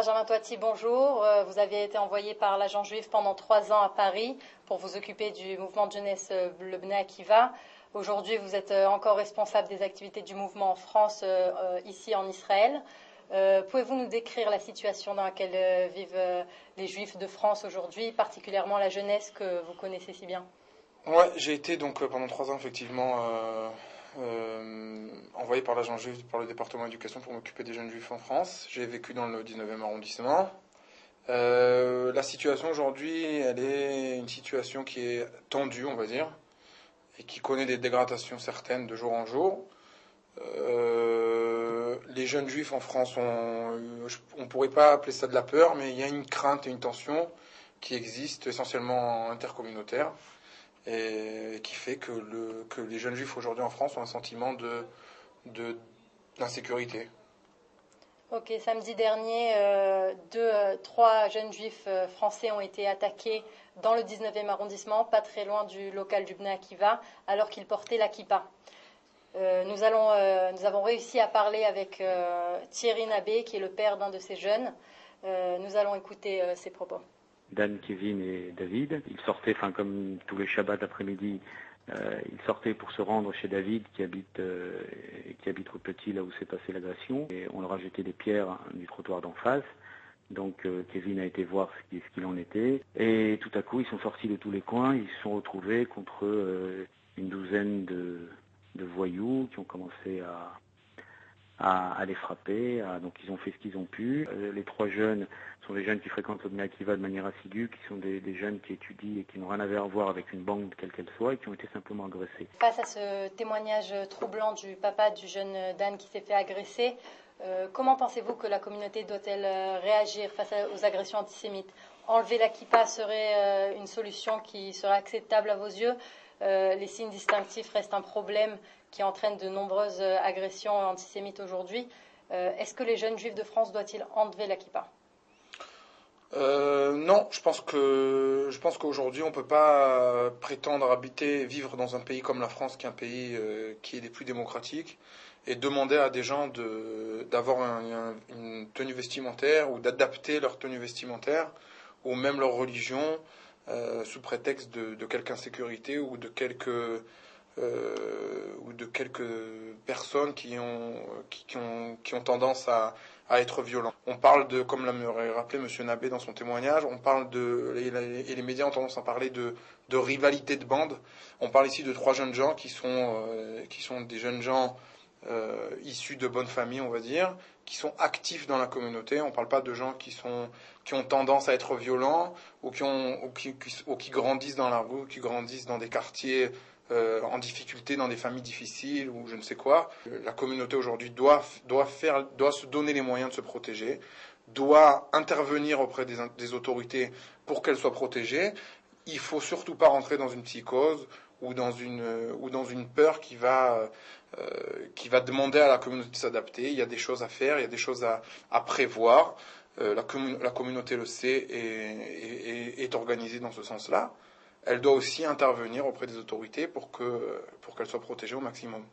Benjamin Toiti, bonjour. Vous aviez été envoyé par l'agent juif pendant 3 ans à Paris pour vous occuper du mouvement de jeunesse le Bnei Akiva. Aujourd'hui, vous êtes encore responsable des activités du mouvement en France, ici en Israël. Pouvez-vous nous décrire la situation dans laquelle vivent les Juifs de France aujourd'hui, particulièrement la jeunesse que vous connaissez si bien? Ouais, j'ai été donc pendant 3 ans effectivement envoyé par l'agent juif par le département d'éducation pour m'occuper des jeunes juifs en France. J'ai vécu dans le 19e arrondissement. La situation aujourd'hui, elle est une situation qui est tendue, on va dire, et qui connaît des dégradations certaines de jour en jour. Les jeunes juifs en France, on pourrait pas appeler ça de la peur, mais il y a une crainte et une tension qui existent essentiellement intercommunautaires et qui fait que les jeunes juifs aujourd'hui en France ont un sentiment d'insécurité. Ok, samedi dernier, 3 jeunes juifs français ont été attaqués dans le 19e arrondissement, pas très loin du local du Bnei Akiva, alors qu'ils portaient la kippa. Nous avons réussi à parler avec Thierry Nabé, qui est le père d'un de ces jeunes. Nous allons écouter ses propos. Dan, Kevin et David. Ils sortaient, comme tous les Shabbats après-midi, ils sortaient pour se rendre chez David qui habite au Petit, là où s'est passée l'agression. Et on leur a jeté des pierres du trottoir d'en face. Donc Kevin a été voir ce qu'il en était. Et tout à coup, ils sont sortis de tous les coins. Ils se sont retrouvés contre une douzaine de voyous qui ont commencé à les frapper. Donc ils ont fait ce qu'ils ont pu. Les 3 jeunes sont des jeunes qui fréquentent le Bnei Akiva de manière assidue, qui sont des jeunes qui étudient et qui n'ont rien à voir avec une bande quelle qu'elle soit et qui ont été simplement agressés. Face à ce témoignage troublant du papa du jeune Dan qui s'est fait agresser, comment pensez-vous que la communauté doit-elle réagir face aux agressions antisémites? Enlever la kippa serait une solution qui serait acceptable à vos yeux? Les signes distinctifs restent un problème qui entraîne de nombreuses agressions antisémites aujourd'hui. Est-ce que les jeunes juifs de France doivent-ils enlever la kippa? Non, je pense qu'aujourd'hui on peut pas prétendre vivre dans un pays comme la France, qui est un pays qui est des plus démocratiques, et demander à des gens d'avoir une tenue vestimentaire ou d'adapter leur tenue vestimentaire ou même leur religion sous prétexte de quelque insécurité ou de quelques personnes qui ont tendance à être violents. On parle comme l'a rappelé M. Nabé dans son témoignage, et les médias ont tendance à parler de rivalité de bande. On parle ici de 3 jeunes gens qui sont des jeunes gens issus de bonnes familles, on va dire, qui sont actifs dans la communauté. On ne parle pas de gens qui ont tendance à être violents ou qui grandissent dans la rue, qui grandissent dans des quartiers en difficulté, dans des familles difficiles ou je ne sais quoi. La communauté aujourd'hui doit se donner les moyens de se protéger, doit intervenir auprès des autorités pour qu'elles soient protégées. Il faut surtout pas rentrer dans une psychose ou dans une peur qui va demander à la communauté de s'adapter. Il y a des choses à faire, il y a des choses à prévoir. La communauté le sait et est organisée dans ce sens-là. Elle doit aussi intervenir auprès des autorités pour qu'elle soit protégée au maximum.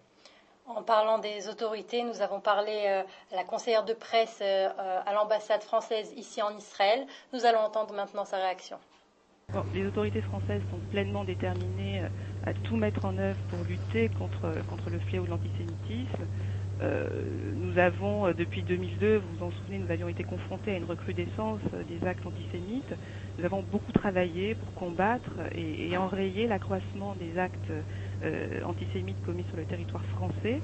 En parlant des autorités, nous avons parlé à la conseillère de presse à l'ambassade française ici en Israël. Nous allons entendre maintenant sa réaction. Bon, les autorités françaises sont pleinement déterminées à tout mettre en œuvre pour lutter contre le fléau de l'antisémitisme. Nous avons, depuis 2002, vous vous en souvenez, nous avions été confrontés à une recrudescence des actes antisémites. Nous avons beaucoup travaillé pour combattre et enrayer l'accroissement des actes antisémites commis sur le territoire français.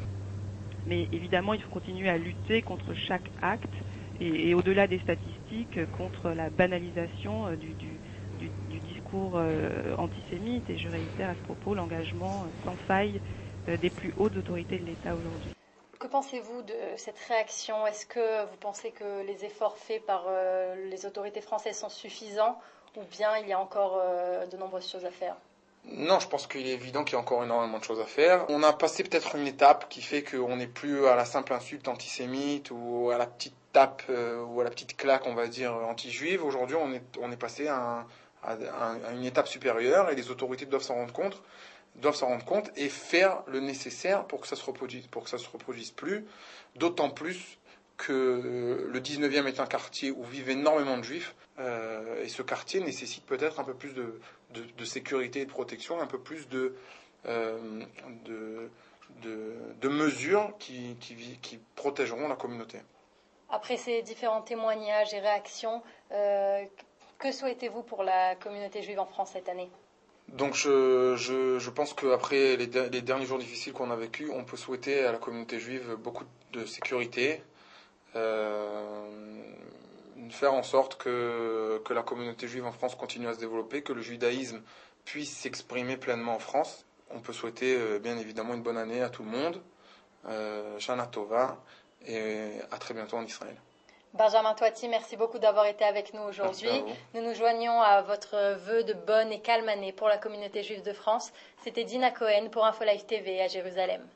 Mais évidemment, il faut continuer à lutter contre chaque acte et au-delà des statistiques, contre la banalisation du discours antisémite. Et je réitère à ce propos l'engagement sans faille des plus hautes autorités de l'État aujourd'hui. Que pensez-vous de cette réaction? Est-ce que vous pensez que les efforts faits par les autorités françaises sont suffisants ou bien il y a encore de nombreuses choses à faire? Non, je pense qu'il est évident qu'il y a encore énormément de choses à faire. On a passé peut-être une étape qui fait qu'on n'est plus à la simple insulte antisémite ou à la petite tape ou à la petite claque, on va dire, anti-juive. Aujourd'hui, on est passé à une étape supérieure et les autorités doivent s'en rendre compte et faire le nécessaire pour que ça se reproduise plus, d'autant plus que le 19e est un quartier où vivent énormément de juifs, et ce quartier nécessite peut-être un peu plus de sécurité et de protection, un peu plus de mesures qui protégeront la communauté. Après ces différents témoignages et réactions, que souhaitez-vous pour la communauté juive en France cette année ? Donc je pense qu'après les derniers jours difficiles qu'on a vécus, on peut souhaiter à la communauté juive beaucoup de sécurité, faire en sorte que la communauté juive en France continue à se développer, que le judaïsme puisse s'exprimer pleinement en France. On peut souhaiter bien évidemment une bonne année à tout le monde, Shana Tova, et à très bientôt en Israël. Benjamin Toiti, merci beaucoup d'avoir été avec nous aujourd'hui. Nous nous joignons à votre vœu de bonne et calme année pour la communauté juive de France. C'était Dina Cohen pour InfoLive TV à Jérusalem.